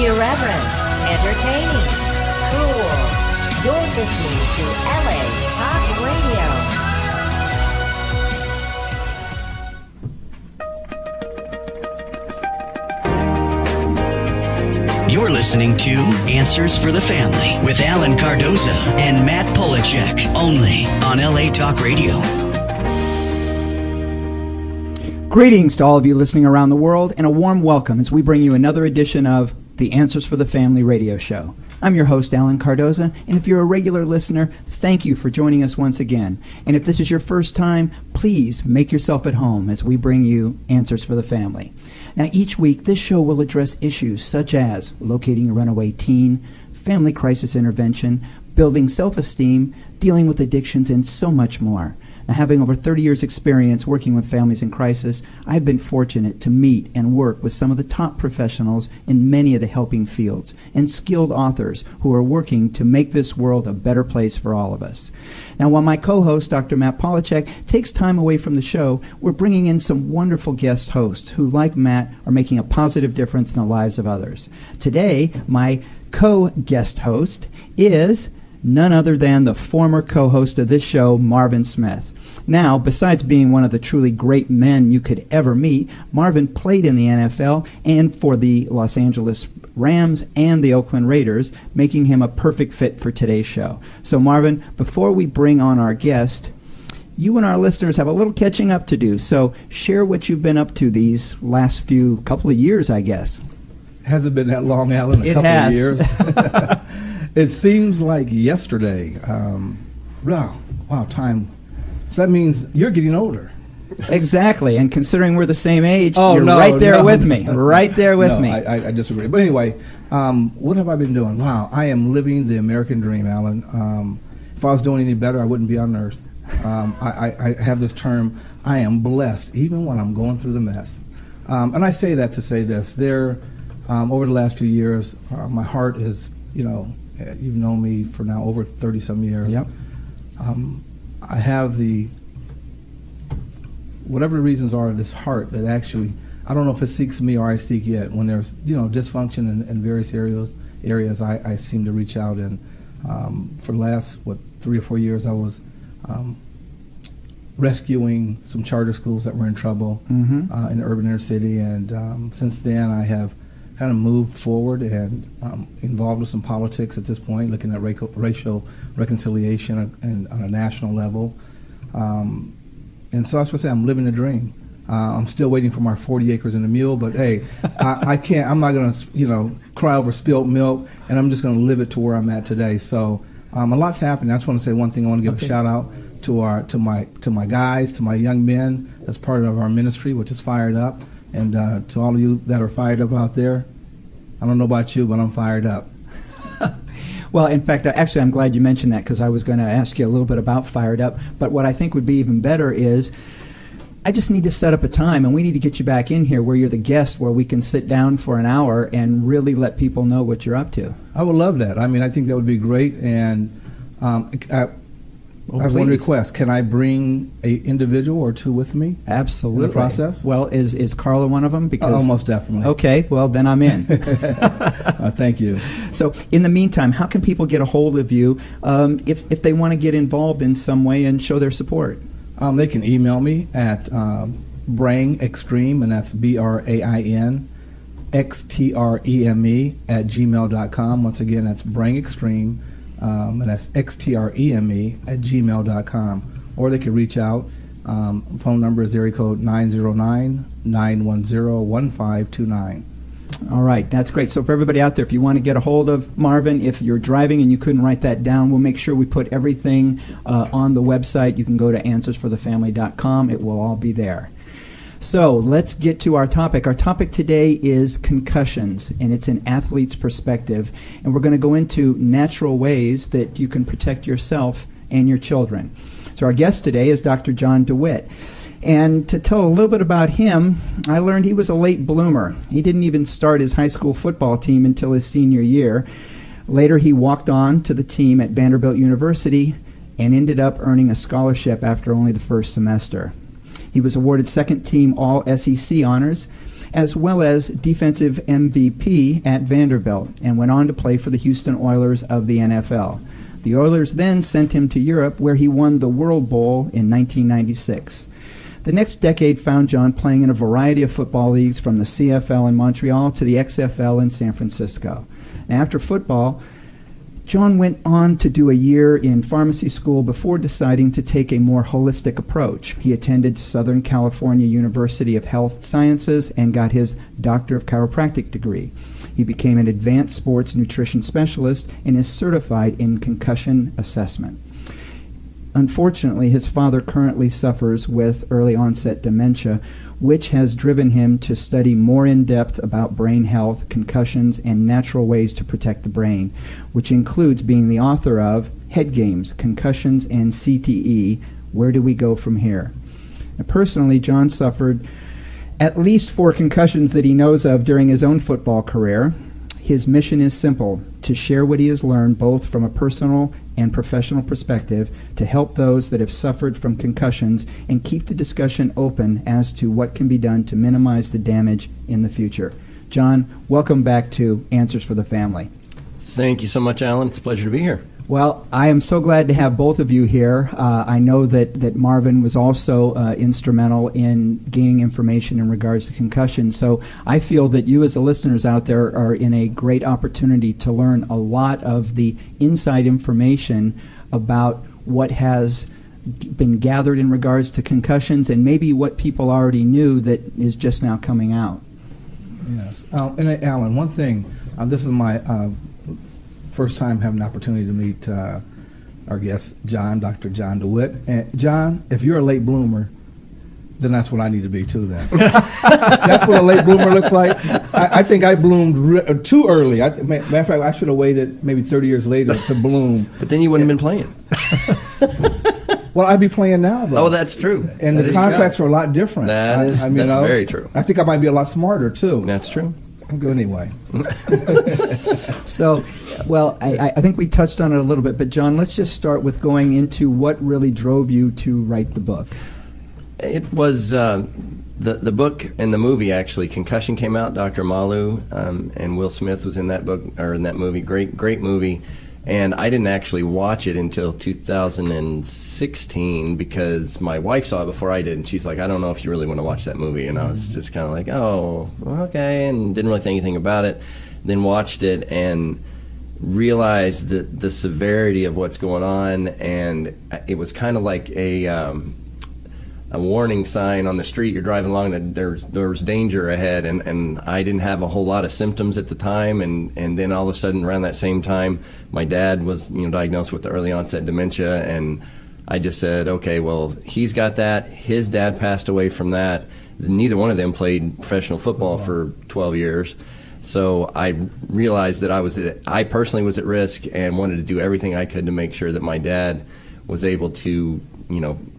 Irreverent, entertaining, cool. You're listening to LA Talk Radio. You're listening to Answers for the Family with Alan Cardoza and Matt Polachek, only on LA Talk Radio. Greetings to all of you listening around the world, and a warm welcome as we bring you another edition of the Answers for the Family radio show. I'm your host, Alan Cardoza, and if you're a regular listener, thank you for joining us once again. And if this is your first time, please make yourself at home as we bring you Answers for the Family. Now, each week, this show will address issues such as locating a runaway teen, family crisis intervention, building self-esteem, dealing with addictions, and so much more. Now, having over 30 years' experience working with families in crisis, I've been fortunate to meet and work with some of the top professionals in many of the helping fields and skilled authors who are working to make this world a better place for all of us. Now, while my co-host, Dr. Matt Polachek, takes time away from the show, we're bringing in some wonderful guest hosts who, like Matt, are making a positive difference in the lives of others. Today, my co-guest host is none other than the former co-host of this show, Marvin Smith. Now, besides being one of the truly great men you could ever meet, Marvin played in the NFL and for the Los Angeles Rams and the Oakland Raiders, making him a perfect fit for today's show. So, Marvin, before we bring on our guest, you and our listeners have a little catching up to do. So, share what you've been up to these last couple of years, I guess. Hasn't been that long, Alan. A couple of years. It seems like yesterday. Wow, time. So that means you're getting older. Exactly, and considering we're the same age, you're right there with me. Right there with me. I disagree. But anyway, what have I been doing? Wow, I am living the American dream, Alan. If I was doing any better, I wouldn't be on earth. I have this term, I am blessed, even when I'm going through the mess. And I say that to say this. Over the last few years, my heart is, you've known me for now over 30-some years. Yep. I have whatever the reasons are, this heart that actually, I don't know if it seeks me or I seek it. When there's, dysfunction in various areas, I seem to reach out. And for the last, 3 or 4 years, I was rescuing some charter schools that were in trouble in the urban inner city. And since then, I have kind of moved forward and involved with some politics at this point, looking at racial reconciliation on a national level. And so I was going to say, I'm living the dream. I'm still waiting for my 40 acres and a mule, but hey, I can't. I'm not going to, cry over spilt milk, and I'm just going to live it to where I'm at today. So a lot's happening. I just want to say one thing. I want to give a shout out to my guys, to my young men. That's part of our ministry, which is Fired Up. And to all of you that are fired up out there, I don't know about you, but I'm fired up. Well, in fact, actually, I'm glad you mentioned that because I was going to ask you a little bit about Fired Up. But what I think would be even better is I just need to set up a time, and we need to get you back in here where you're the guest, where we can sit down for an hour and really let people know what you're up to. I would love that. I mean, I think that would be great. And I have one request. Can I bring an individual or two with me? Absolutely. In the process? Well, is Carla one of them? Because most definitely. Okay, well, then I'm in. Thank you. So, in the meantime, how can people get a hold of you if they want to get involved in some way and show their support? They can email me at Brain Extreme, and that's BRAIN XTREME at gmail.com. Once again, that's Brain Extreme. And that's XTREME at gmail.com. Or they can reach out. Phone number is area code 909-910-1529. All right, that's great. So for everybody out there, if you want to get a hold of Marvin, if you're driving and you couldn't write that down, we'll make sure we put everything on the website. You can go to answersforthefamily.com. It will all be there. So let's get to our topic. Our topic today is concussions, and it's an athlete's perspective. And we're going to go into natural ways that you can protect yourself and your children. So our guest today is Dr. John DeWitt. And to tell a little bit about him, I learned he was a late bloomer. He didn't even start his high school football team until his senior year. Later, he walked on to the team at Vanderbilt University and ended up earning a scholarship after only the first semester. He was awarded second-team All-SEC honors, as well as defensive MVP at Vanderbilt, and went on to play for the Houston Oilers of the NFL. The Oilers then sent him to Europe, where he won the World Bowl in 1996. The next decade found John playing in a variety of football leagues, from the CFL in Montreal to the XFL in San Francisco. Now, after football, John went on to do a year in pharmacy school before deciding to take a more holistic approach. He attended Southern California University of Health Sciences and got his Doctor of Chiropractic Degree. He became an advanced sports nutrition specialist and is certified in concussion assessment. Unfortunately, his father currently suffers with early onset dementia, which has driven him to study more in depth about brain health, concussions, and natural ways to protect the brain, which includes being the author of Head Games, Concussions and CTE, Where Do We Go From Here? Now, personally, John suffered at least 4 concussions that he knows of during his own football career. His mission is simple: to share what he has learned both from a personal and professional perspective to help those that have suffered from concussions and keep the discussion open as to what can be done to minimize the damage in the future. John, welcome back to Answers for the Family. Thank you so much, Alan. It's a pleasure to be here. Well, I am so glad to have both of you here. I know that Marvin was also instrumental in gaining information in regards to concussion. So I feel that you as the listeners out there are in a great opportunity to learn a lot of the inside information about what has been gathered in regards to concussions and maybe what people already knew that is just now coming out. Yes. And Alan, one thing, this is my first time having the opportunity to meet our guest, Dr. John DeWitt. And John, if you're a late bloomer, then that's what I need to be too then. That's what a late bloomer looks like. I think I bloomed too early. Matter of fact, I should have waited maybe 30 years later to bloom. But then you wouldn't have been playing. Well, I'd be playing now, though. Oh, that's true. And the contracts are a lot different. That's very true. I think I might be a lot smarter, too. That's true. I'm good anyway. So, well, I think we touched on it a little bit, but John, let's just start with going into what really drove you to write the book. It was the book and the movie, actually. Concussion came out. Dr. Malu and Will Smith was in that book, or in that movie. Great movie. And I didn't actually watch it until 2016 because my wife saw it before I did, and she's like, I don't know if you really want to watch that movie. And I was just kind of like, oh, okay, and didn't really think anything about it. Then watched it and realized the severity of what's going on, and it was kind of like a warning sign on the street. You're driving along that there's danger ahead, and I didn't have a whole lot of symptoms at the time, and then all of a sudden around that same time my dad was diagnosed with the early onset dementia, and I just said, okay, well, he's got that, his dad passed away from that, neither one of them played professional football for 12 years, so I realized that I personally was at risk and wanted to do everything I could to make sure that my dad was able to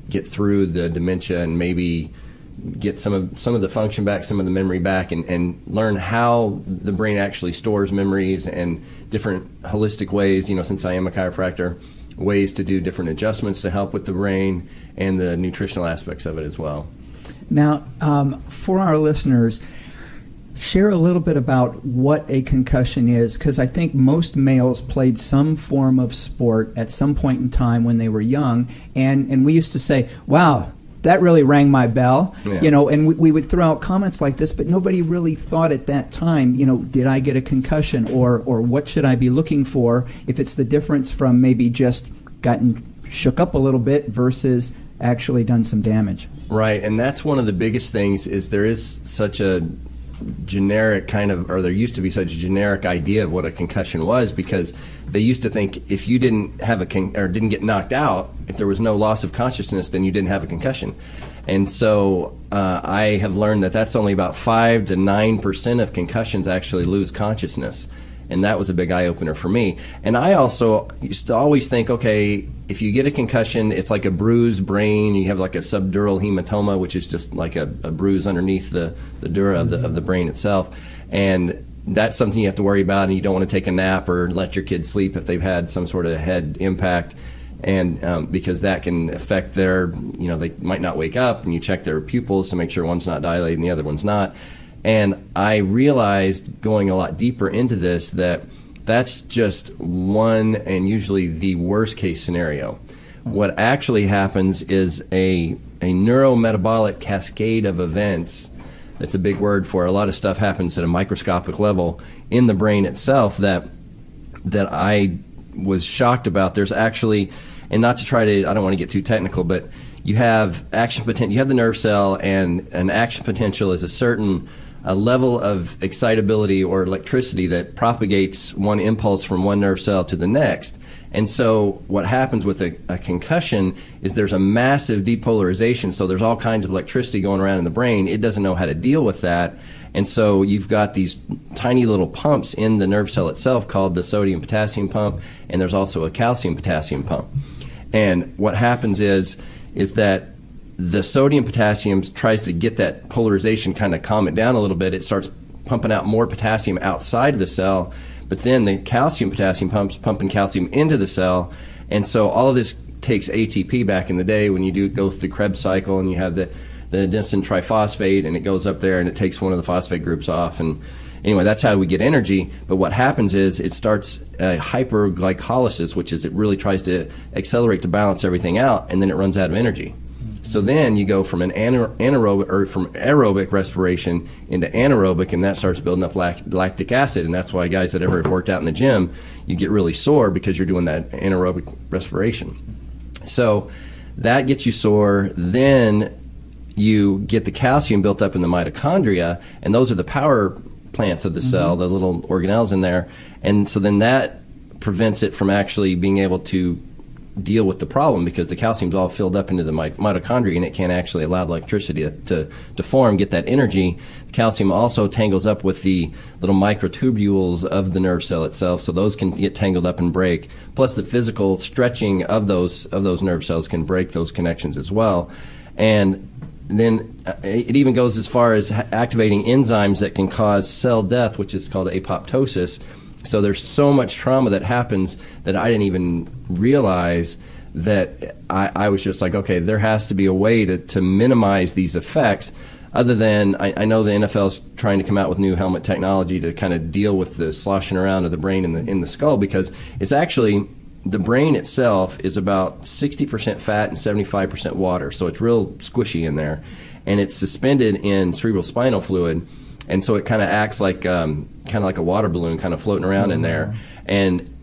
get through the dementia and maybe get some of the function back, some of the memory back, and learn how the brain actually stores memories and different holistic ways, since I am a chiropractor, ways to do different adjustments to help with the brain and the nutritional aspects of it as well. Now, for our listeners, share a little bit about what a concussion is, because I think most males played some form of sport at some point in time when they were young, and we used to say, wow, that really rang my bell, yeah. And we would throw out comments like this, but nobody really thought at that time, did I get a concussion, or what should I be looking for if it's the difference from maybe just gotten shook up a little bit versus actually done some damage. Right, and that's one of the biggest things is there is such a generic there used to be such a generic idea of what a concussion was, because they used to think if you didn't have didn't get knocked out, if there was no loss of consciousness, then you didn't have a concussion. And so I have learned that that's only about 5 to 9% of concussions actually lose consciousness. And that was a big eye-opener for me. And I also used to always think, okay, if you get a concussion, it's like a bruised brain. You have like a subdural hematoma, which is just like a bruise underneath the dura of the brain itself. And that's something you have to worry about, and you don't want to take a nap or let your kids sleep if they've had some sort of head impact. And because that can affect they might not wake up, and you check their pupils to make sure one's not dilated and the other one's not. And I realized going a lot deeper into this that that's just one and usually the worst case scenario. What actually happens is a neurometabolic cascade of events. That's a big word for it. A lot of stuff happens at a microscopic level in the brain itself that I was shocked about. There's actually, and not to try to, I don't want to get too technical, but you have action potential. You have the nerve cell, and an action potential is a certain level of excitability or electricity that propagates one impulse from one nerve cell to the next. And so what happens with a concussion is there's a massive depolarization, so there's all kinds of electricity going around in the brain. It doesn't know how to deal with that, and so you've got these tiny little pumps in the nerve cell itself called the sodium-potassium pump, and there's also a calcium-potassium pump. And what happens is that the sodium-potassium tries to get that polarization, kind of calm it down a little bit. It starts pumping out more potassium outside of the cell, but then the calcium-potassium pump's pumping calcium into the cell, and so all of this takes ATP back in the day when you do go through Krebs cycle and you have the adenosine triphosphate, and it goes up there and it takes one of the phosphate groups off. And anyway, that's how we get energy. But what happens is it starts hyperglycolysis, which is it really tries to accelerate to balance everything out, and then it runs out of energy. So then you go from an anaerobic or from aerobic respiration into anaerobic, and that starts building up lactic acid, and that's why guys that ever have worked out in the gym, you get really sore because you're doing that anaerobic respiration. So that gets you sore. Then you get the calcium built up in the mitochondria, and those are the power plants of the cell, the little organelles in there, and so then that prevents it from actually being able to deal with the problem because the calcium's all filled up into the mitochondria, and it can't actually allow the electricity to form, get that energy. The calcium also tangles up with the little microtubules of the nerve cell itself, so those can get tangled up and break. Plus the physical stretching of those nerve cells can break those connections as well. And then it even goes as far as activating enzymes that can cause cell death, which is called apoptosis. So there's so much trauma that happens that I didn't even realize that I was just like, okay, there has to be a way to minimize these effects other than I know the NFL's trying to come out with new helmet technology to kind of deal with the sloshing around of the brain in the skull, because it's actually the brain itself is about 60% fat and 75% water, so it's real squishy in there, and it's suspended in cerebrospinal fluid. And so it kind of acts like kind of like a water balloon kind of floating around in there. And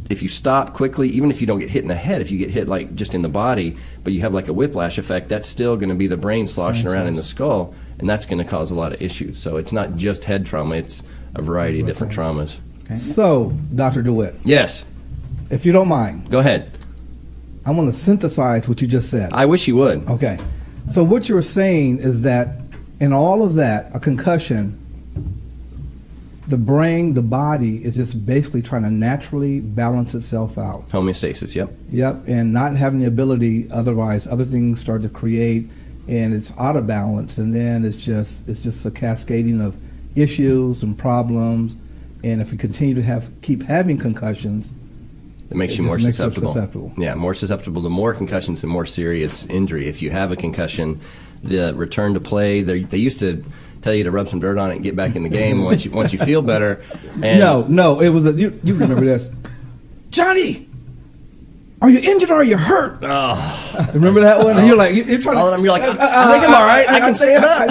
if you stop quickly, even if you don't get hit in the head, if you get hit like just in the body, but you have like a whiplash effect, that's still going to be the brain sloshing around in the skull, and that's going to cause a lot of issues. So it's not just head trauma, it's a variety of different traumas. Okay. So, Dr. DeWitt. Yes. If you don't mind. Go ahead. I want to synthesize what you just said. I wish you would. Okay. So what you're saying is that in all of that, a concussion, the brain, the body is just basically trying to naturally balance itself out. Homeostasis, yep. Yep, and not having the ability, otherwise other things start to create, and it's out of balance, and then it's just a cascading of issues and problems, and if we continue to keep having concussions, it makes you more susceptible. Yeah, more susceptible to more concussions and more serious injury. If you have a concussion, the return to play, they used to tell you to rub some dirt on it and get back in the game once you feel better. And no, it was you remember this, Johnny? Are you injured or are you hurt? Oh. Remember that one? And you're like, you're trying to. You're like, I think I'm all right. I can stay up.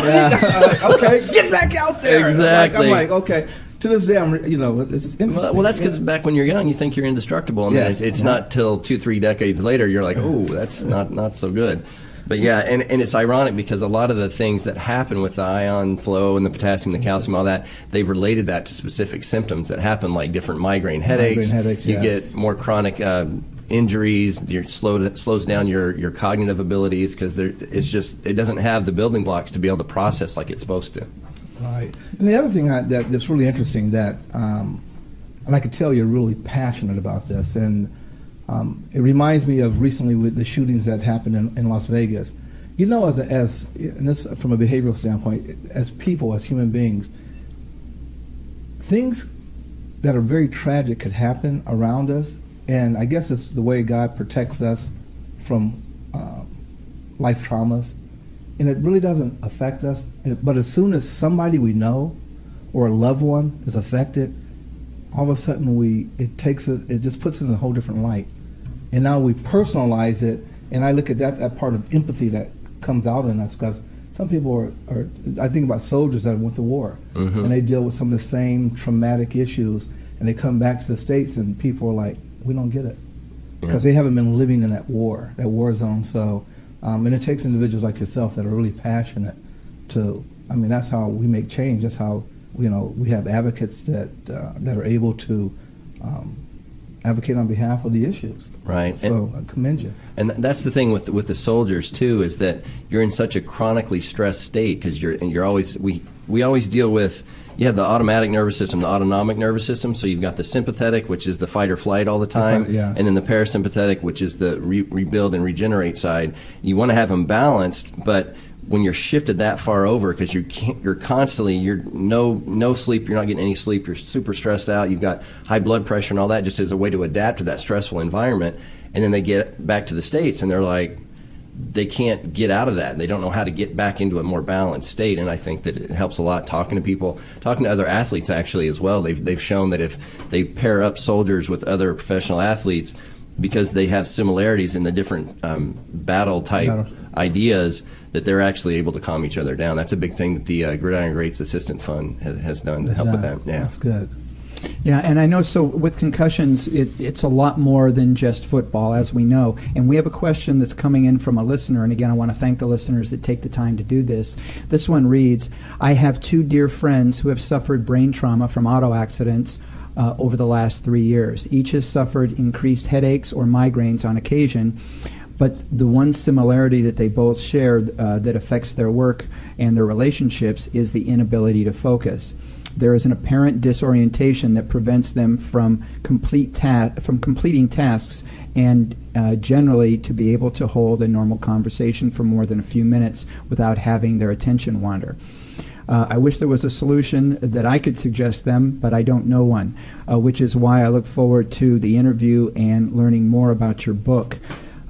Okay, get back out there. Exactly. I'm like, okay. To this day, it's interesting. Well, that's because back when you're young, you think you're indestructible, and it's not till 2-3 decades later you're like, oh, that's not so good. But yeah, and it's ironic because a lot of the things that happen with the ion flow and the potassium, the calcium, all that, they've related that to specific symptoms that happen, like different migraine headaches. You get more chronic injuries. It slows down your cognitive abilities because it doesn't have the building blocks to be able to process like it's supposed to. Right. And the other thing that's really interesting that, and I could tell you're really passionate about this, and it reminds me of recently with the shootings that happened in Las Vegas. You know, and this from a behavioral standpoint, as people, as human beings, things that are very tragic could happen around us, and I guess it's the way God protects us from life traumas. and it really doesn't affect us. But as soon as somebody we know or a loved one is affected, all of a sudden it just puts it in a whole different light. And now we personalize it, and I look at that part of empathy that comes out in us, because some people are I think about soldiers that went to war, and they deal with some of the same traumatic issues, and they come back to the States, and people are like, we don't get it, because they haven't been living in that war zone. So, and it takes individuals like yourself that are really passionate to, that's how we make change. That's how, we have advocates that are able to advocate on behalf of the issues. Right. So I commend you. And that's the thing with the soldiers too, is that you're in such a chronically stressed state, because you're always we always deal with, you have the automatic nervous system, the autonomic nervous system. So you've got the sympathetic, which is the fight or flight all the time, yes. and then the parasympathetic, which is the rebuild and regenerate side. You want to have them balanced, but when you're shifted that far over, because you're constantly, no sleep, you're not getting any sleep, you're super stressed out, you've got high blood pressure and all that, just as a way to adapt to that stressful environment. And then they get back to the States and they're like, they can't get out of that. They don't know how to get back into a more balanced state. And I think that it helps a lot talking to people, talking to other athletes actually as well. They've shown that if they pair up soldiers with other professional athletes, because they have similarities in the different battle type ideas, that they're actually able to calm each other down. That's a big thing that the Gridiron Greats Assistant Fund has done to help with that. Yeah, that's good. Yeah, and I know, so with concussions, it's a lot more than just football, as we know. And we have a question that's coming in from a listener, and again, I want to thank the listeners that take the time to do this. This one reads, I have 2 dear friends who have suffered brain trauma from auto accidents over the last 3 years. Each has suffered increased headaches or migraines on occasion, but the one similarity that they both share that affects their work and their relationships is the inability to focus. There is an apparent disorientation that prevents them from completing tasks and generally to be able to hold a normal conversation for more than a few minutes without having their attention wander. I wish there was a solution that I could suggest them, but I don't know one, which is why I look forward to the interview and learning more about your book.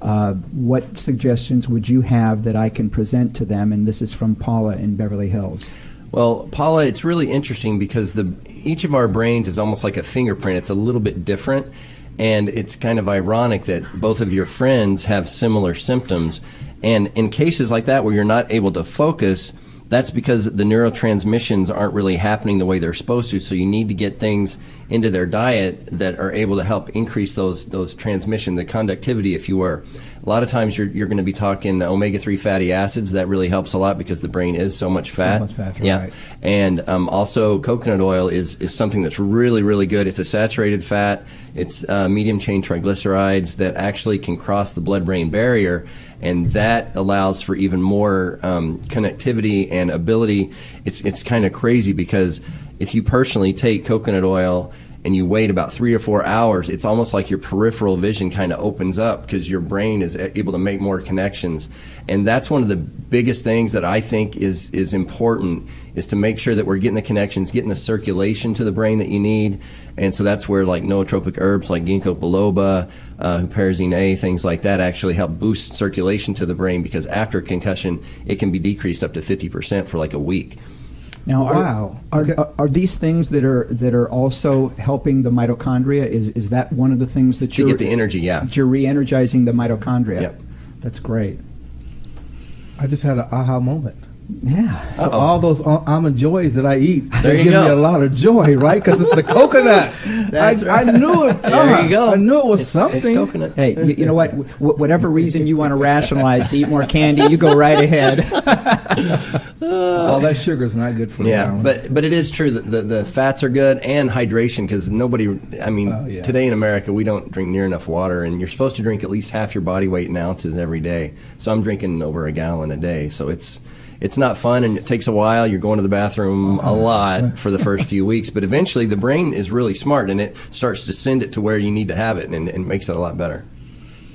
What suggestions would you have that I can present to them? And this is from Paula in Beverly Hills. Well, Paula, it's really interesting because each of our brains is almost like a fingerprint. It's a little bit different, and it's kind of ironic that both of your friends have similar symptoms. And in cases like that where you're not able to focus, that's because the neurotransmissions aren't really happening the way they're supposed to. So you need to get things into their diet that are able to help increase those transmission, the conductivity, if you were. A lot of times you're going to be talking omega-3 fatty acids. That really helps a lot because the brain is so much fat. So much fat, right. Yeah. And also coconut oil is something that's really, really good. It's a saturated fat. It's medium-chain triglycerides that actually can cross the blood-brain barrier, and that allows for even more connectivity and ability. It's kind of crazy because if you personally take coconut oil and you wait about 3 or 4 hours, it's almost like your peripheral vision kind of opens up because your brain is able to make more connections. And that's one of the biggest things that I think is important, is to make sure that we're getting the connections, getting the circulation to the brain that you need. And so that's where like nootropic herbs like ginkgo biloba, huperzine A, things like that actually help boost circulation to the brain, because after a concussion, it can be decreased up to 50% for like a week. Now, wow. Are these things that are also helping the mitochondria? Is that one of the things that to get the energy? Yeah, that you're re-energizing the mitochondria. Yep. That's great. I just had an aha moment. Yeah. So all those almond joys that I eat, There they you give go. me a lot of joy, right? Because it's the coconut. I knew it. There you go. I knew it was something. It's coconut. Hey, you know what? Whatever reason you want to rationalize to eat more candy, you go right ahead. All that sugar is not good for Yeah, you. but it is true that the fats are good, and hydration, because today in America we don't drink near enough water, and you're supposed to drink at least half your body weight in ounces every day. So I'm drinking over a gallon a day. So it's not fun, and it takes a while. You're going to the bathroom a lot for the first few weeks, but eventually the brain is really smart, and it starts to send it to where you need to have it, and makes it a lot better.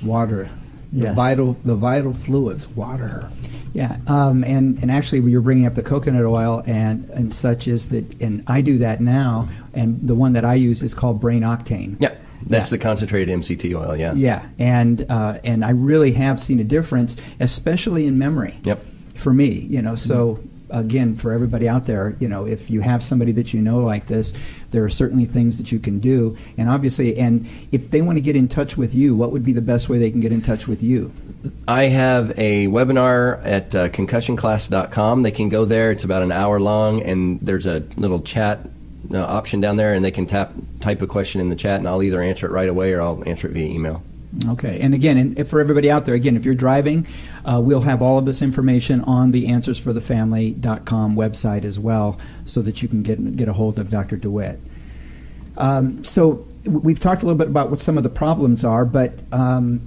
Water. Yes. The vital fluids, water. Yeah, and actually, you're bringing up the coconut oil and such is that, and I do that now, and the one that I use is called Brain Octane. Yeah, that's the concentrated MCT oil. Yeah. Yeah, and I really have seen a difference, especially in memory. Yep. for me, so again, for everybody out there, if you have somebody that like this, there are certainly things that you can do. And obviously, and if they want to get in touch with you, what would be the best way they can get in touch with you? I have a webinar at concussionclass.com. They can go there. It's about an hour long, and there's a little chat option down there, and they can type a question in the chat, and I'll either answer it right away or I'll answer it via email. Okay, and again, and for everybody out there, again, if you're driving, we'll have all of this information on the AnswersForTheFamily.com website as well, so that you can get a hold of Dr. DeWitt. So we've talked a little bit about what some of the problems are, but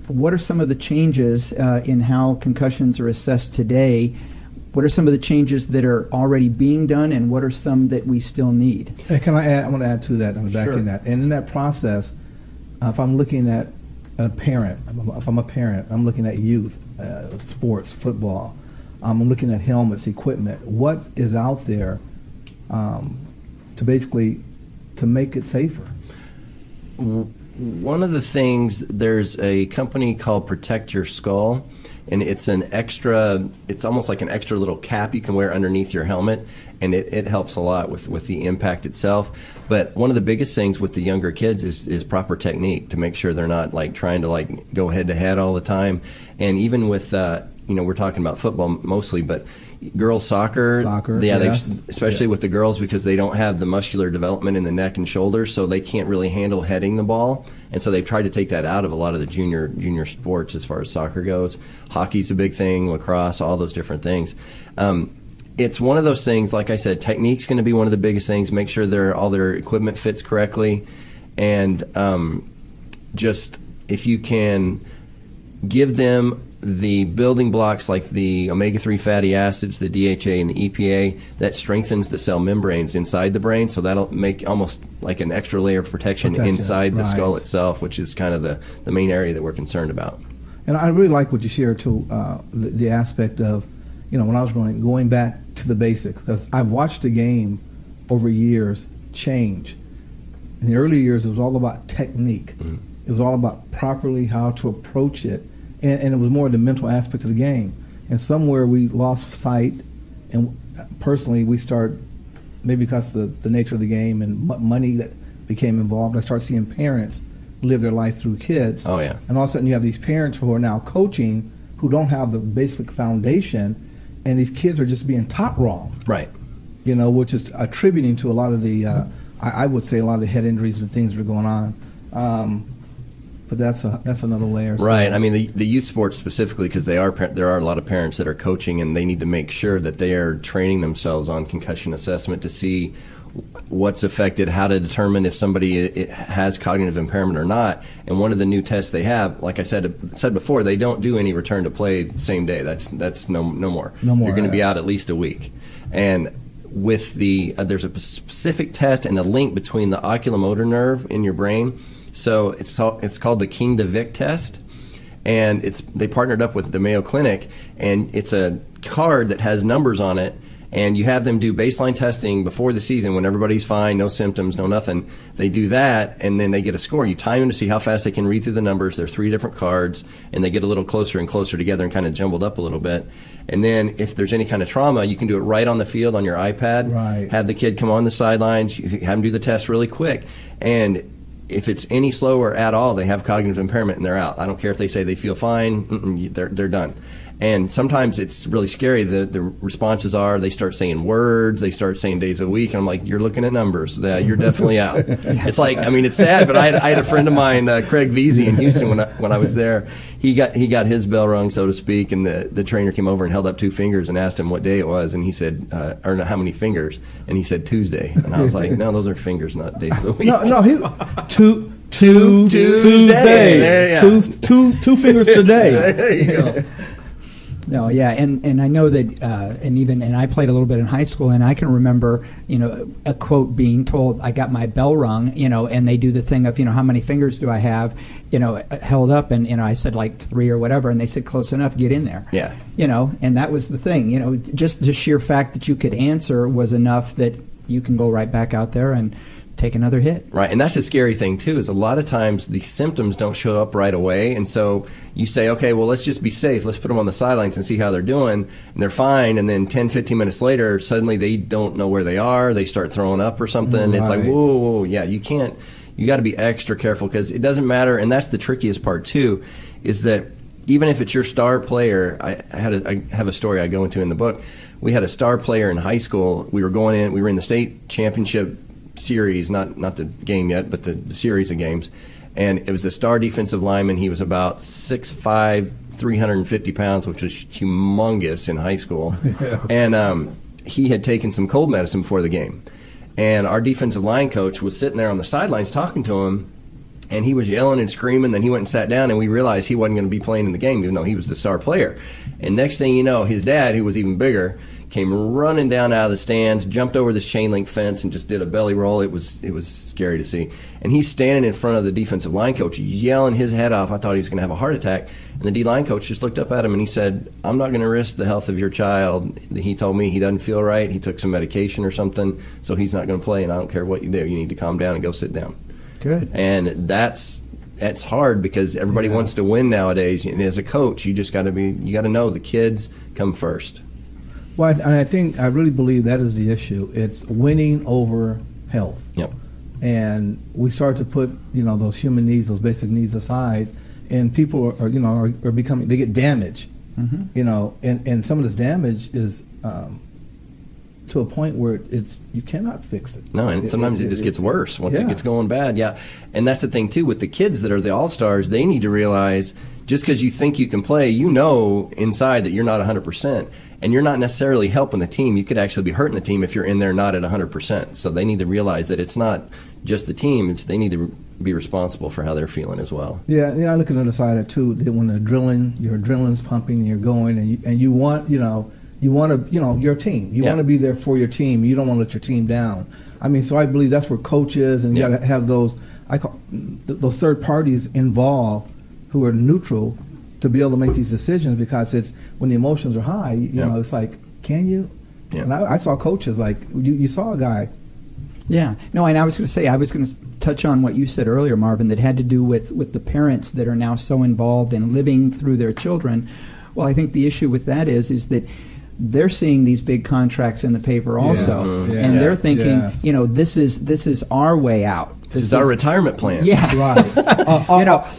what are some of the changes in how concussions are assessed today? What are some of the changes that are already being done, and what are some that we still need? Hey, can I add? I want to add to that on the back Sure. end of that. And in that process, if I'm looking at a parent, if I'm a parent, I'm looking at youth, sports, football. I'm looking at helmets, equipment. What is out there to basically to make it safer? One of the things, there's a company called Protect Your Skull, and it's almost like an extra little cap you can wear underneath your helmet, and it helps a lot with the impact itself. But one of the biggest things with the younger kids is proper technique, to make sure they're not trying to go head to head all the time. And even with we're talking about football mostly, but girls soccer, yes. Especially with the girls, because they don't have the muscular development in the neck and shoulders, so they can't really handle heading the ball, and so they've tried to take that out of a lot of the junior sports as far as soccer goes. Hockey's a big thing, lacrosse, all those different things. It's one of those things, like I said, technique's going to be one of the biggest things. Make sure all their equipment fits correctly, and just if you can give them the building blocks like the omega-3 fatty acids, the DHA and the EPA, that strengthens the cell membranes inside the brain, so that'll make almost like an extra layer of protection inside the skull itself, which is kind of the main area that we're concerned about. And I really like what you shared too, the aspect of, when I was going back to the basics, because I've watched the game over years change. In the early years, it was all about technique. Mm-hmm. It was all about properly how to approach it. And it was more the mental aspect of the game. And somewhere we lost sight, and personally we start, maybe because of the nature of the game and money that became involved, I start seeing parents live their life through kids. Oh, yeah. And all of a sudden you have these parents who are now coaching who don't have the basic foundation, and these kids are just being taught wrong. Right. Which is attributing to a lot of the, I would say a lot of the head injuries and things that are going on. But that's another layer. Right. I mean, the youth sports specifically, because there are a lot of parents that are coaching, and they need to make sure that they are training themselves on concussion assessment to see what's affected, how to determine if somebody has cognitive impairment or not. And one of the new tests they have, like I said before, they don't do any return to play the same day. That's no more. No more. You're going to be out at least a week. And with there's a specific test and a link between the oculomotor nerve in your brain. So it's called the King DeWitt test, and they partnered up with the Mayo Clinic, and it's a card that has numbers on it, and you have them do baseline testing before the season when everybody's fine, no symptoms, no nothing. They do that, and then they get a score. You time them to see how fast they can read through the numbers. There are 3 different cards, and they get a little closer and closer together and kind of jumbled up a little bit. And then if there's any kind of trauma, you can do it right on the field on your iPad. Right. Have the kid come on the sidelines, you have them do the test really quick, and if it's any slower at all, they have cognitive impairment and they're out. I don't care if they say they feel fine, they're done. And sometimes it's really scary. The responses are they start saying words, they start saying days a week, and I'm like, you're looking at numbers. You're definitely out. It's like, I mean, it's sad, but I had a friend of mine, Craig Veazey in Houston when I was there. He got his bell rung, so to speak, and the trainer came over and held up 2 fingers and asked him what day it was, and he said, or how many fingers, and he said Tuesday. And I was like, no, those are fingers, not days of the week. No, Tuesday. Two fingers today. There you go. No, yeah, and I know that, and I played a little bit in high school, and I can remember, a quote being told, I got my bell rung, and they do the thing of, how many fingers do I have, held up, and I said like 3 or whatever, and they said close enough, get in there. Yeah. And that was the thing, just the sheer fact that you could answer was enough that you can go right back out there and take another hit. Right, and that's a scary thing too, is a lot of times the symptoms don't show up right away, and so you say, okay, well, let's just be safe. Let's put them on the sidelines and see how they're doing, and they're fine, and then 10, 15 minutes later, suddenly they don't know where they are. They start throwing up or something. It's like, whoa, yeah, you can't. You got to be extra careful, because it doesn't matter, and that's the trickiest part too, is that even if it's your star player, I have a story I go into in the book. We had a star player in high school. We were in the state championship series, not the game yet, but the series of games, and it was a star defensive lineman. He was about 6'5", 350 pounds, which was humongous in high school. Yes. And he had taken some cold medicine before the game. And our defensive line coach was sitting there on the sidelines talking to him, and he was yelling and screaming. Then he went and sat down, and we realized he wasn't going to be playing in the game, even though he was the star player. And next thing you know, his dad, who was even bigger, came running down out of the stands, jumped over this chain link fence, and just did a belly roll. It was scary to see. And he's standing in front of the defensive line coach, yelling his head off. I thought he was going to have a heart attack. And the D-line coach just looked up at him, and he said, "I'm not going to risk the health of your child." He told me he doesn't feel right. He took some medication or something, so he's not going to play, and I don't care what you do. You need to calm down and go sit down. Good. And that's hard, because everybody wants to win nowadays. And as a coach, you got to know the kids come first. Well, and I really believe that is the issue. It's winning over health. Yep. And we start to put, those human needs, those basic needs aside, and people are becoming, they get damaged. Mm-hmm. And some of this damage is to a point where you cannot fix it. No, and sometimes it just gets worse once it gets going bad. Yeah, and that's the thing too with the kids that are the all-stars. They need to realize, just because you think you can play, inside that you're not 100%, and you're not necessarily helping the team. You could actually be hurting the team if you're in there not at 100%. So they need to realize that it's not just the team; they need to be responsible for how they're feeling as well. Yeah, I look at the other side of it too. That when your adrenaline's pumping, and you're going, and you want, you want to, your team. You want to be there for your team. You don't want to let your team down. I mean, so I believe that's where coaches and you got to have those third parties involved who are neutral to be able to make these decisions, because it's when the emotions are high. You know, it's like, can you? Yeah. And I saw coaches like you saw a guy. Yeah. No, and I was going to touch on what you said earlier, Marvin, that had to do with the parents that are now so involved in living through their children. Well, I think the issue with that is that they're seeing these big contracts in the paper also, and they're thinking, this is our way out. This is our retirement plan. Yeah, right.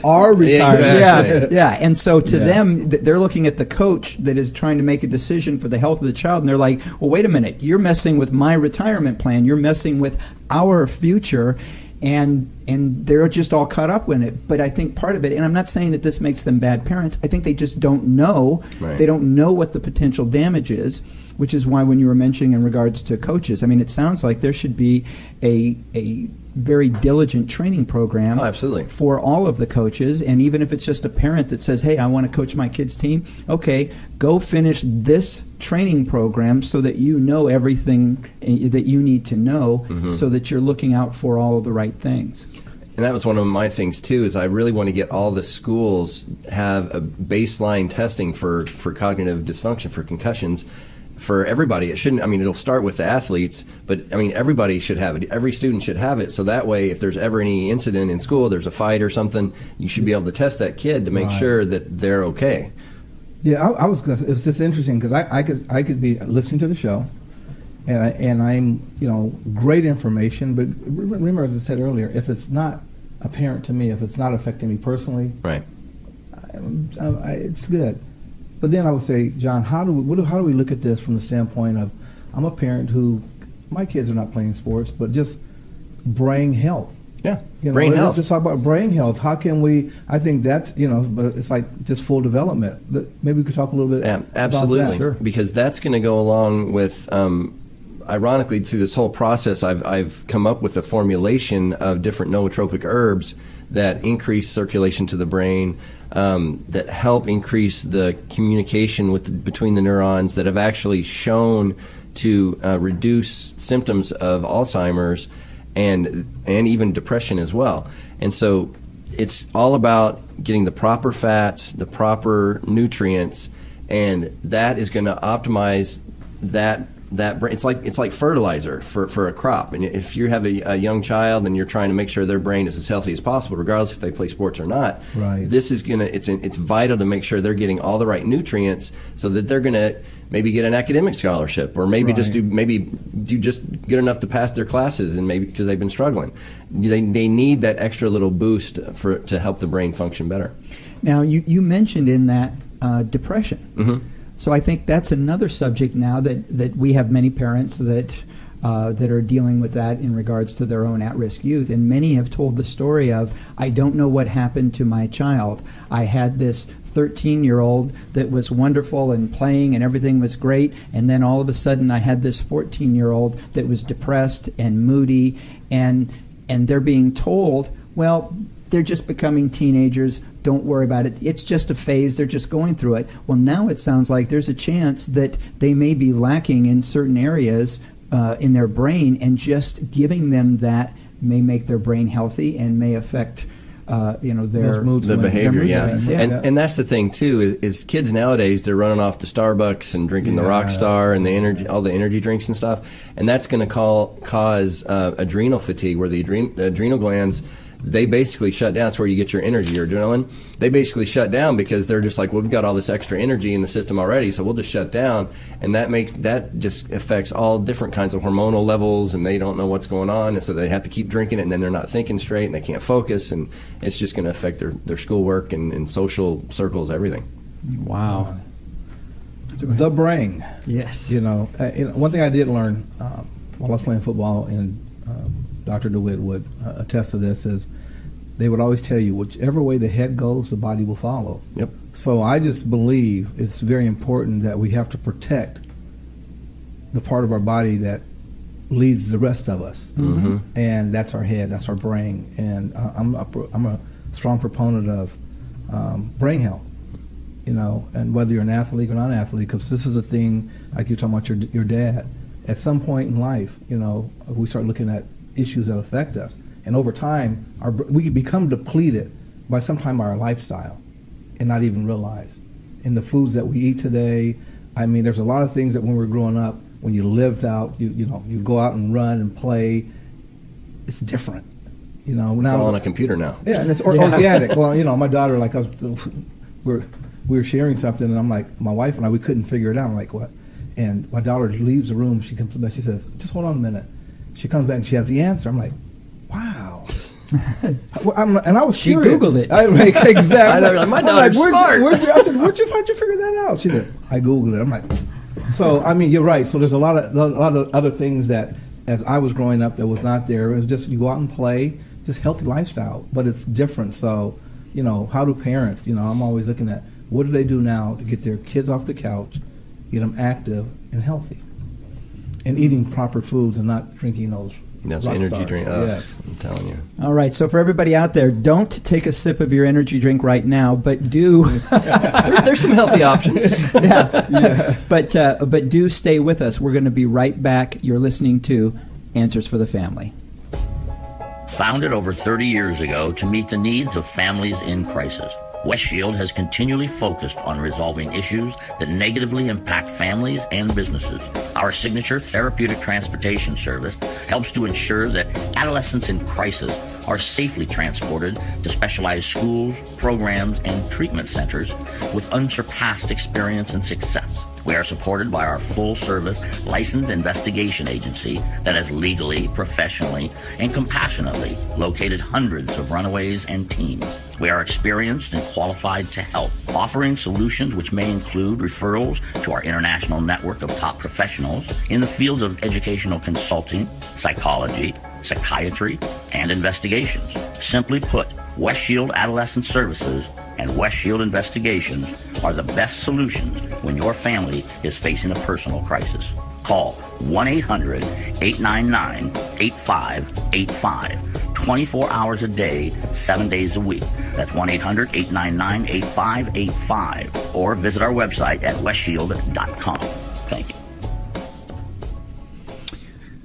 Our retirement. Exactly. Yeah. And so to them, they're looking at the coach that is trying to make a decision for the health of the child, and they're like, "Well, wait a minute. You're messing with my retirement plan. You're messing with our future." And they're just all caught up in it. But I think part of it, and I'm not saying that this makes them bad parents, I think they just don't know. Right. They don't know what the potential damage is, which is why when you were mentioning in regards to coaches, I mean, it sounds like there should be a very diligent training program for all of the coaches. And even if it's just a parent that says, "Hey, I want to coach my kid's team," okay, go finish this training program so that you know everything that you need to know, so that you're looking out for all of the right things. And that was one of my things too, is I really want to get all the schools have a baseline testing for cognitive dysfunction, for concussions, for everybody. It shouldn't, it'll start with the athletes, but everybody should have it. Every student should have it, so that way if there's ever any incident in school, there's a fight or something, you should be able to test that kid to make sure that they're okay. Yeah, I was gonna say, it's just interesting, because I could be listening to the show, and I'm great information, but remember, as I said earlier, if it's not apparent to me, if it's not affecting me personally, right, it's good. But then I would say, John, how do we look at this from the standpoint of, I'm a parent who, my kids are not playing sports, but just brain health. Yeah, brain health. Let's just talk about brain health. How can we? I think that's but it's like just full development. Maybe we could talk a little bit. Absolutely, about that. Sure. Because that's going to go along with. Ironically, through this whole process, I've come up with a formulation of different nootropic herbs that increase circulation to the brain, that help increase the communication between the neurons, that have actually shown to reduce symptoms of Alzheimer's and even depression as well. And so it's all about getting the proper fats, the proper nutrients, and that is going to optimize that it's like fertilizer for a crop. And if you have a young child and you're trying to make sure their brain is as healthy as possible, regardless if they play sports or not, right. This is it's vital to make sure they're getting all the right nutrients so that they're going to maybe get an academic scholarship, or maybe right. just do just good enough to pass their classes, and maybe because they've been struggling. They need that extra little boost to help the brain function better. Now, you mentioned in that depression. Mm-hmm. So I think that's another subject now that we have many parents that are dealing with that in regards to their own at-risk youth. And many have told the story of, I don't know what happened to my child. I had this 13-year-old that was wonderful and playing and everything was great, and then all of a sudden I had this 14-year-old that was depressed and moody, and they're being told, well, they're just becoming teenagers, don't worry about it, it's just a phase, they're just going through it. Well, now it sounds like there's a chance that they may be lacking in certain areas in their brain, and just giving them that may make their brain healthy and may affect their mood the behavior, swings. And that's the thing too is kids nowadays, they're running off to Starbucks and drinking the Rockstar and all the energy drinks and stuff, and that's going to cause adrenal fatigue, where the adrenal glands, they basically shut down. That's where you get your energy, your adrenaline. They basically shut down because they're just like, well, we've got all this extra energy in the system already, so we'll just shut down. And that just affects all different kinds of hormonal levels, and they don't know what's going on, and so they have to keep drinking it, and then they're not thinking straight, and they can't focus, and it's just going to affect their schoolwork and social circles, everything. Wow. The brain. Yes. One thing I did learn while I was playing football, and Dr. DeWitt would attest to this, is they would always tell you, whichever way the head goes, the body will follow. Yep. So I just believe it's very important that we have to protect the part of our body that leads the rest of us. Mm-hmm. And that's our head, that's our brain. And I'm a strong proponent of brain health, and whether you're an athlete or not an athlete, because this is a thing, like you're talking about your dad. At some point in life, we start looking at issues that affect us, and over time, we become depleted by sometimes our lifestyle, and not even realize. And the foods that we eat today, I mean, there's a lot of things that when we were growing up, when you lived out, you go out and run and play, it's different. Now it's all on a computer now. Yeah, and it's organic. Well, my daughter, we were sharing something, and I'm like, my wife and I, we couldn't figure it out. I'm like, what? And my daughter leaves the room. She comes back. She says, "Just hold on a minute." She comes back and she has the answer. I'm like, "Wow!" And I was She curious. Googled it. Exactly. My daughter's smart. I said, "Where'd you figure that out?" She said, "I Googled it." I'm like, so I mean, you're right. So there's a lot of other things that, as I was growing up, that was not there. It was just you go out and play, just healthy lifestyle, but it's different. So, how do parents? I'm always looking at what do they do now to get their kids off the couch, get them active and healthy, and eating proper foods and not drinking those energy drink. Yes. I'm telling you. All right, so for everybody out there, don't take a sip of your energy drink right now, but do. There's some healthy options. Yeah. But do stay with us. We're going to be right back. You're listening to Answers for the Family. Founded over 30 years ago to meet the needs of families in crisis, West Shield has continually focused on resolving issues that negatively impact families and businesses. Our signature therapeutic transportation service helps to ensure that adolescents in crisis are safely transported to specialized schools, programs, and treatment centers with unsurpassed experience and success. We are supported by our full-service licensed investigation agency that has legally, professionally, and compassionately located hundreds of runaways and teens. We are experienced and qualified to help, offering solutions which may include referrals to our international network of top professionals in the fields of educational consulting, psychology, psychiatry, and investigations. Simply put, West Shield Adolescent Services and West Shield Investigations are the best solutions when your family is facing a personal crisis. Call 1-800-899-8585, 24 hours a day, 7 days a week. That's 1-800-899-8585, or visit our website at westshield.com. Thank you.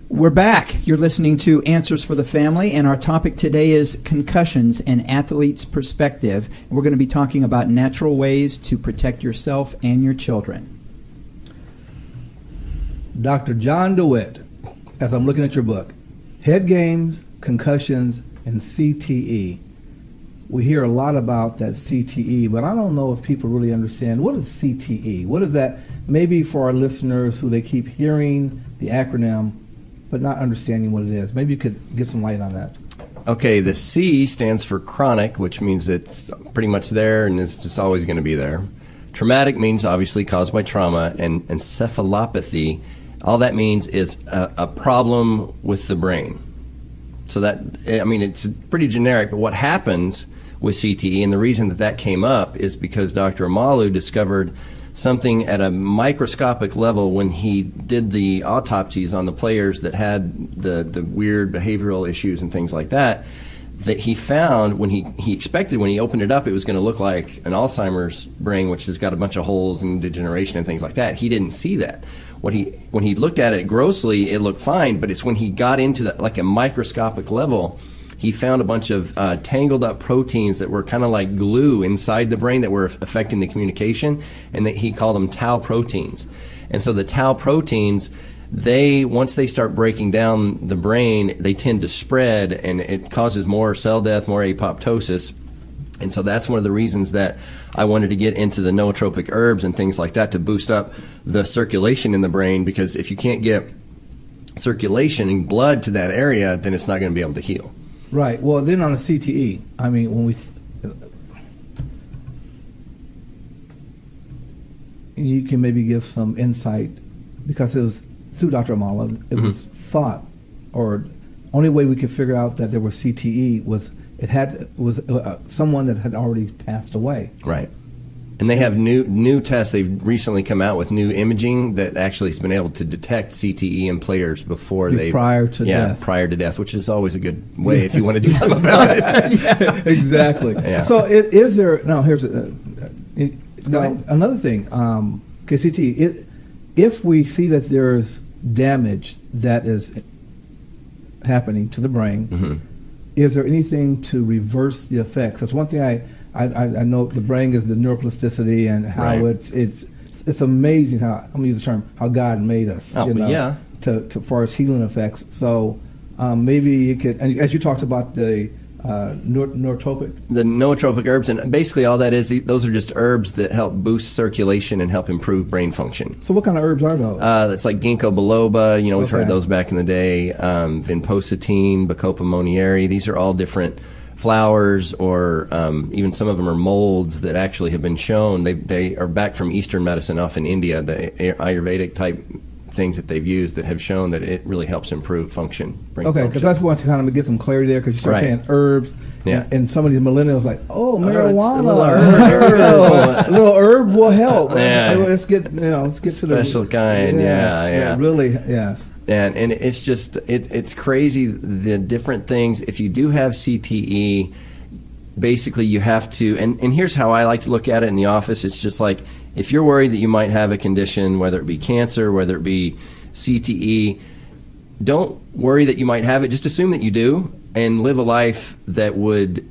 We're back. You're listening to Answers for the Family, and our topic today is concussions and athlete's perspective. We're going to be talking about natural ways to protect yourself and your children. Dr. John DeWitt, as I'm looking at your book, Head Games, Concussions, and CTE. We hear a lot about that CTE, but I don't know if people really understand, what is CTE? What is that? Maybe for our listeners who they keep hearing the acronym, but not understanding what it is. Maybe you could get some light on that. Okay, the C stands for chronic, which means it's pretty much there and it's just always going to be there. Traumatic means obviously caused by trauma, and encephalopathy, all that means is a problem with the brain. So that, I mean, it's pretty generic, but what happens with CTE, and the reason that came up is because Dr. Amalu discovered something at a microscopic level when he did the autopsies on the players that had the weird behavioral issues and things like that he found when he expected when he opened it up it was going to look like an Alzheimer's brain, which has got a bunch of holes and degeneration and things like that. He didn't see that. When he looked at it grossly, it looked fine, but it's when he got into that, like a microscopic level, he found a bunch of tangled up proteins that were kind of like glue inside the brain that were affecting the communication, and that he called them tau proteins. And so the tau proteins, once they start breaking down the brain, they tend to spread, and it causes more cell death, more apoptosis. And so that's one of the reasons that I wanted to get into the nootropic herbs and things like that to boost up the circulation in the brain, because if you can't get circulation and blood to that area, then it's not going to be able to heal. Right. Well, then on a CTE, I mean, when you can maybe give some insight, because it was through Dr. Amala, it was thought, or only way we could figure out that there was CTE was someone that had already passed away. Right. And they have new tests. They've recently come out with new imaging that actually has been able to detect CTE in players before prior to death, which is always a good way if you want to do something about it. Yeah, exactly. Yeah. So is there now? Here's another thing. CTE. If we see that there's damage that is happening to the brain, is there anything to reverse the effects? That's one thing I know. The brain is the neuroplasticity, and how it's amazing how, I'm going to use the term, how God made us, to far as healing effects. So maybe you could, and as you talked about the nootropic herbs, and basically all that is, those are just herbs that help boost circulation and help improve brain function. So what kind of herbs are those? It's like ginkgo biloba, we've heard those back in the day, vinpocetine, bacopa monnieri. These are all different flowers, or even some of them are molds that actually have been shown. They are back from Eastern medicine off in India, the Ayurvedic type things that they've used that have shown that it really helps improve brain function. Okay, because I just want to kind of get some clarity there, because you start saying herbs, and some of these millennials like, marijuana, a little herb will help. Yeah. Let's get to the special kind. Really, yes. And it's just it's crazy the different things. If you do have CTE, basically you have to, and here's how I like to look at it in the office. It's just like, if you're worried that you might have a condition, whether it be cancer, whether it be CTE, don't worry that you might have it. Just assume that you do, and live a life that would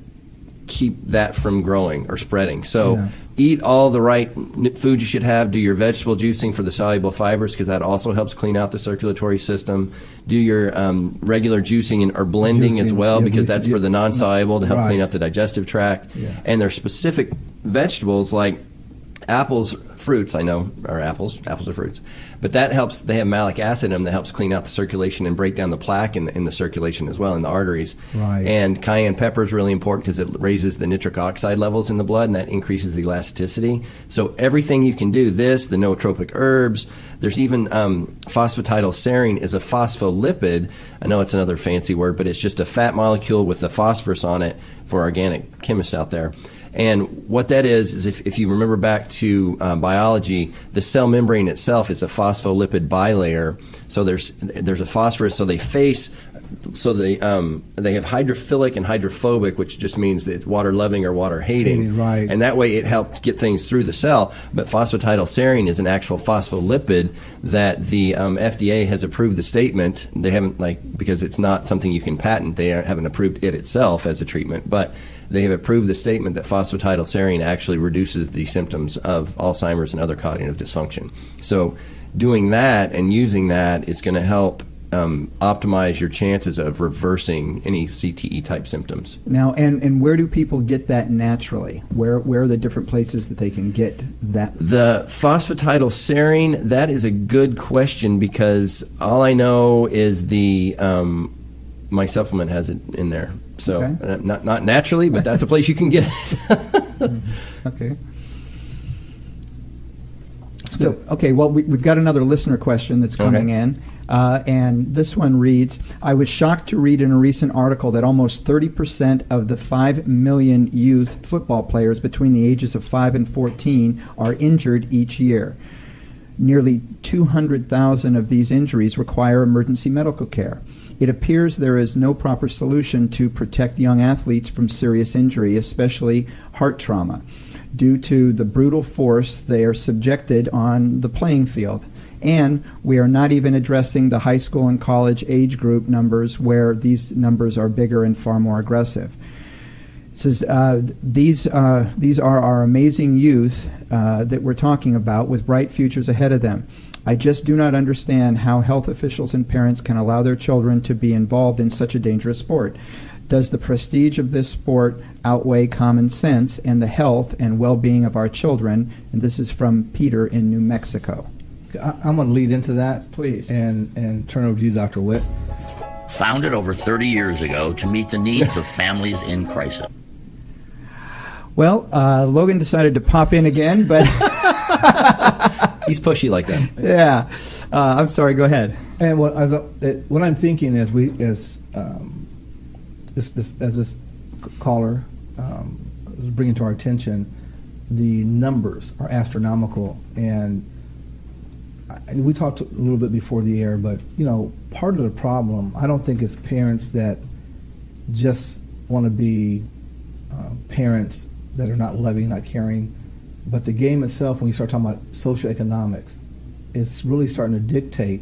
keep that from growing or spreading. So eat all the right food you should have. Do your vegetable juicing for the soluble fibers, because that also helps clean out the circulatory system. Do your regular juicing or blending as well, because that's for the non-soluble to help clean up the digestive tract. Yes. And there's specific vegetables like apples, fruits, I know, are apples are fruits, but that helps. They have malic acid in them that helps clean out the circulation and break down the plaque in the circulation as well, in the arteries. Right. And cayenne pepper is really important because it raises the nitric oxide levels in the blood, and that increases the elasticity. So everything you can do, the nootropic herbs, there's even phosphatidylserine is a phospholipid. I know it's another fancy word, but it's just a fat molecule with the phosphorus on it for organic chemists out there. And what that is if you remember back to biology, the cell membrane itself is a phospholipid bilayer. So there's a phosphorus. So they have hydrophilic and hydrophobic, which just means that it's water loving or water hating. Right. And that way it helps get things through the cell. But phosphatidylserine is an actual phospholipid that the FDA has approved the statement. They haven't, because it's not something you can patent. They haven't approved it itself as a treatment, but they have approved the statement that phosphatidylserine actually reduces the symptoms of Alzheimer's and other cognitive dysfunction. So doing that and using that is going to help optimize your chances of reversing any CTE type symptoms. Now, and where do people get that naturally? Where are the different places that they can get that? The phosphatidylserine, that is a good question, because all I know is my supplement has it in there. So Okay. not naturally, but that's a place you can get it. Okay. So, okay, well, we've got another listener question that's coming in. And this one reads, I was shocked to read in a recent article that almost 30% of the 5 million youth football players between the ages of 5 and 14 are injured each year. Nearly 200,000 of these injuries require emergency medical care. It appears there is no proper solution to protect young athletes from serious injury, especially heart trauma, due to the brutal force they are subjected on the playing field. And we are not even addressing the high school and college age group numbers, where these numbers are bigger and far more aggressive. It says, these are our amazing youth that we're talking about, with bright futures ahead of them. I just do not understand how health officials and parents can allow their children to be involved in such a dangerous sport. Does the prestige of this sport outweigh common sense and the health and well-being of our children? And this is from Peter in New Mexico. I'm going to lead into that, Please. and turn over to you, Dr. Witt. Founded over 30 years ago to meet the needs of families in crisis. Well, Logan decided to pop in again, but He's pushy like that. yeah. I'm sorry, go ahead. And what I'm thinking as this caller is bringing to our attention, the numbers are astronomical, and we talked a little bit before the air, but part of the problem, I don't think, is parents that just want to be parents that are not loving, not caring, but the game itself, when you start talking about socioeconomics, it's really starting to dictate,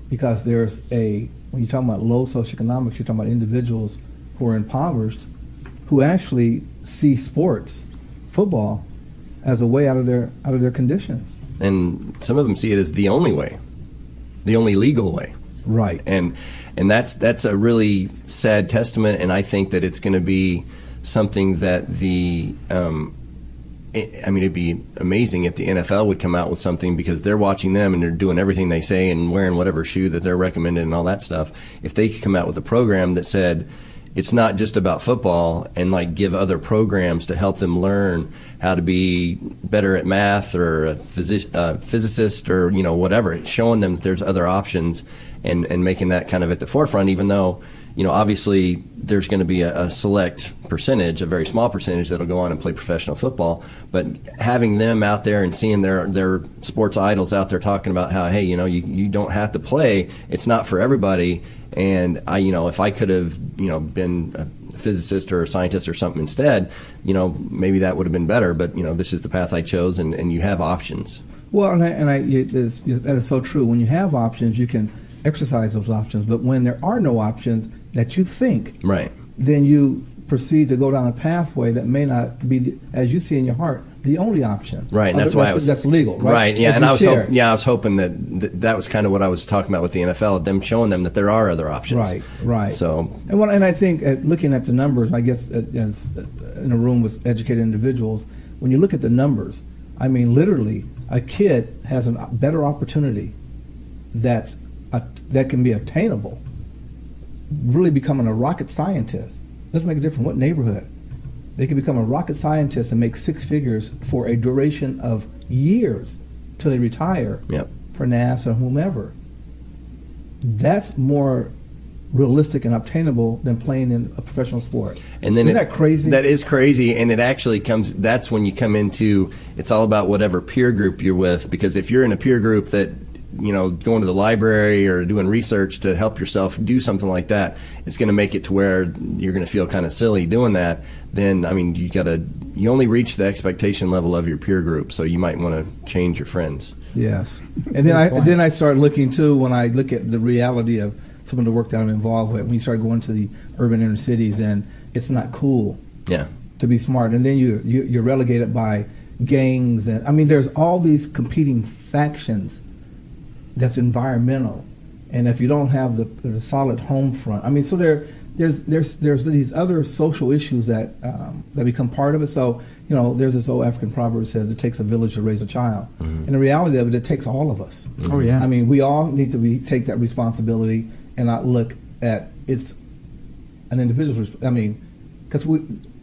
because when you're talking about low socioeconomics, you're talking about individuals who are impoverished, who actually see sports, football, as a way out of their conditions. And some of them see it as the only way, the only legal way. Right. And that's a really sad testament, and I think that it's going to be something that it'd be amazing if the NFL would come out with something, because they're watching them and they're doing everything they say and wearing whatever shoe that they're recommended and all that stuff. If they could come out with a program that said it's not just about football, and give other programs to help them learn how to be better at math, or a physicist, or whatever, showing them that there's other options, and making that kind of at the forefront, even though obviously there's going to be a select percentage, a very small percentage, that'll go on and play professional football. But having them out there and seeing their sports idols out there talking about how, hey, you don't have to play. It's not for everybody. And if I could have, been a physicist or a scientist or something instead, maybe that would have been better. But this is the path I chose, and you have options. Well, that is so true. When you have options, you can exercise those options. But when there are no options that you think, right, then you proceed to go down a pathway that may not be, as you see in your heart, the only option. Right, and that's why that's legal, right? Right, yeah, and I was hoping that was kind of what I was talking about with the NFL, them showing them that there are other options. Right. So, and I think looking at the numbers, I guess in a room with educated individuals, when you look at the numbers, I mean, literally, a kid has a better opportunity that can be attainable, really becoming a rocket scientist. Doesn't make a difference what neighborhood. They can become a rocket scientist and make six figures for a duration of years till they retire. Yep. For NASA or whomever. That's more realistic and obtainable than playing in a professional sport. And then Isn't that crazy? That is crazy, and it actually that's when you come into, it's all about whatever peer group you're with, because if you're in a peer group that, going to the library or doing research to help yourself do something like that, it's going to make it to where you're going to feel kind of silly doing that. Then, you only reach the expectation level of your peer group, so you might want to change your friends. Yes. And then I start looking, too, when I look at the reality of some of the work that I'm involved with, when you start going to the urban inner cities, and it's not cool to be smart. And then you're relegated by gangs. And there's all these competing factions that's environmental, and if you don't have the solid home front, I mean, so there's these other social issues that become part of it. So, you know, there's this old African proverb that says it takes a village to raise a child. And the reality of it takes all of us. Oh, yeah. I mean, we all need to take that responsibility and not look at it's an individual's, I mean, because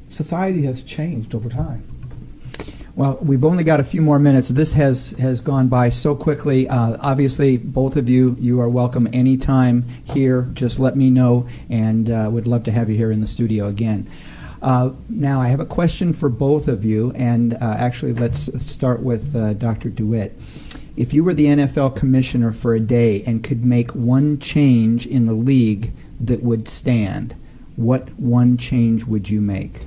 society has changed over time. Well, we've only got a few more minutes. This has gone by so quickly. Obviously, both of you are welcome anytime here. Just let me know, and would love to have you here in the studio again. Now, I have a question for both of you, and actually, let's start with Dr. DeWitt. If you were the NFL commissioner for a day and could make one change in the league that would stand, what one change would you make?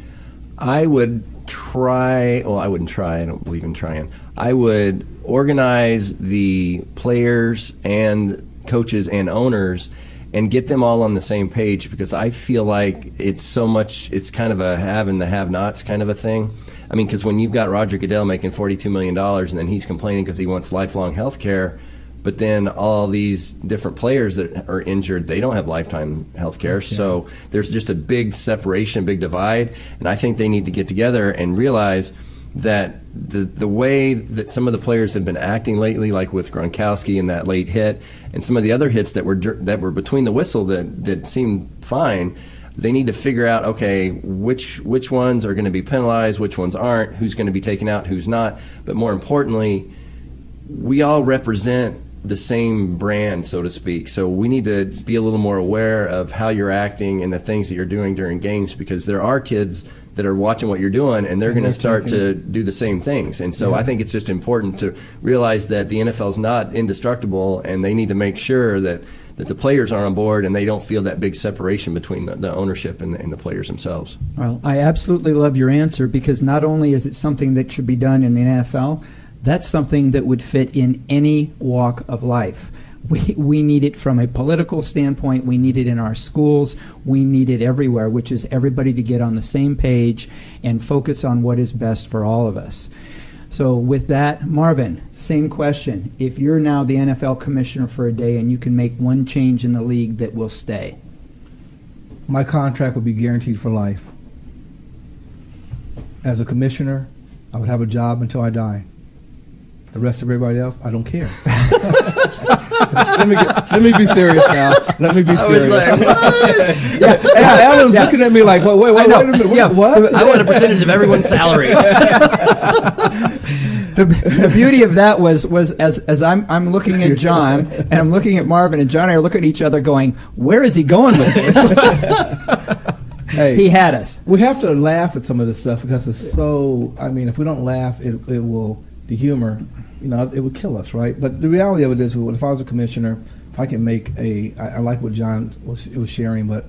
I would try, well, I wouldn't try, I don't believe in trying. I would organize the players and coaches and owners and get them all on the same page, because I feel like it's kind of a have and the have-nots kind of a thing. I mean, because when you've got Roger Goodell making $42 million and then he's complaining because he wants lifelong health care, but then all these different players that are injured, they don't have lifetime health care. Okay. So there's just a big separation, big divide, and I think they need to get together and realize that the way that some of the players have been acting lately, like with Gronkowski and that late hit, and some of the other hits that were between the whistle that seemed fine, they need to figure out, okay, which ones are going to be penalized, which ones aren't, who's going to be taken out, who's not. But more importantly, we all represent the same brand, so to speak. So we need to be a little more aware of how you're acting and the things that you're doing during games, because there are kids that are watching what you're doing, and they're going to start to do the same things. And so I think it's just important to realize that the NFL is not indestructible, and they need to make sure that the players are on board and they don't feel that big separation between the ownership and the players themselves. Well, I absolutely love your answer, because not only is it something that should be done in the NFL, that's something that would fit in any walk of life. We need it from a political standpoint. We need it in our schools. We need it everywhere, which is everybody to get on the same page and focus on what is best for all of us. So with that, Marvin, same question. If you're now the NFL commissioner for a day and you can make one change in the league that will stay. My contract would be guaranteed for life. As a commissioner, I would have a job until I die. The rest of everybody else, I don't care. Let me be serious now. Let me be serious. Alan's looking at me like, wait a minute. Yeah. What? I want a percentage of everyone's salary. The beauty of that was as I'm looking at John and I'm looking at Marvin, and John and I are looking at each other going, where is he going with this? Hey, he had us. We have to laugh at some of this stuff because it's so, I mean, if we don't laugh, it will, the humor, you know, it would kill us, right? But the reality of it is, if I was a commissioner, if I can make I like what John was sharing, but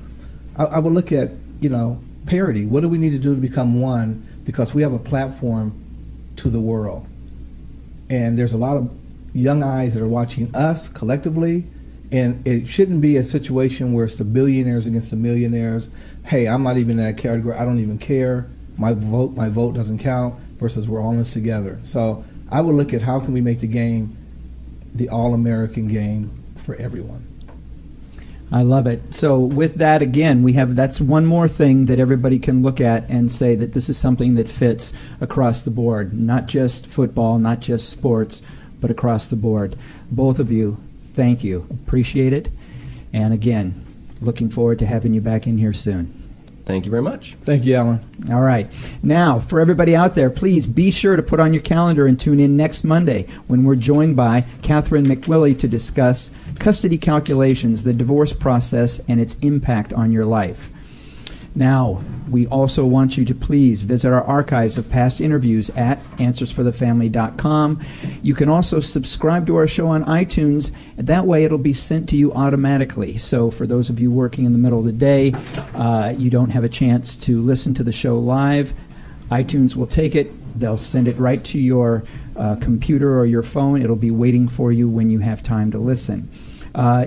I would look at, you know, parity. What do we need to do to become one? Because we have a platform to the world. And there's a lot of young eyes that are watching us collectively, and it shouldn't be a situation where it's the billionaires against the millionaires. Hey, I'm not even in that category. I don't even care. My vote doesn't count, versus we're all in this together. So I would look at how can we make the game the all-American game for everyone. I love it. So with that, again, that's one more thing that everybody can look at and say that this is something that fits across the board, not just football, not just sports, but across the board. Both of you, thank you. Appreciate it. And again, looking forward to having you back in here soon. Thank you very much. Thank you, Alan. All right. Now, for everybody out there, please be sure to put on your calendar and tune in next Monday when we're joined by Catherine McWillie to discuss custody calculations, the divorce process, and its impact on your life. Now, we also want you to please visit our archives of past interviews at answersforthefamily.com. You can also subscribe to our show on iTunes. That way it'll be sent to you automatically. So for those of you working in the middle of the day, you don't have a chance to listen to the show live, iTunes will take it. They'll send it right to your computer or your phone. It'll be waiting for you when you have time to listen.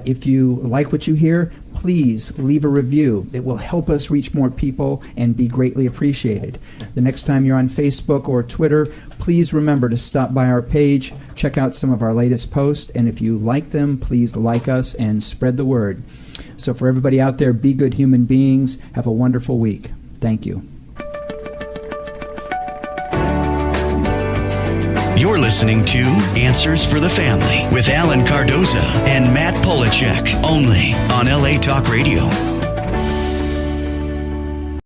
If you like what you hear, please leave a review. It will help us reach more people and be greatly appreciated. The next time you're on Facebook or Twitter, please remember to stop by our page, check out some of our latest posts, and if you like them, please like us and spread the word. So for everybody out there, be good human beings. Have a wonderful week. Thank you. You're listening to Answers for the Family with Alan Cardoza and Matt Polachek, only on LA Talk Radio.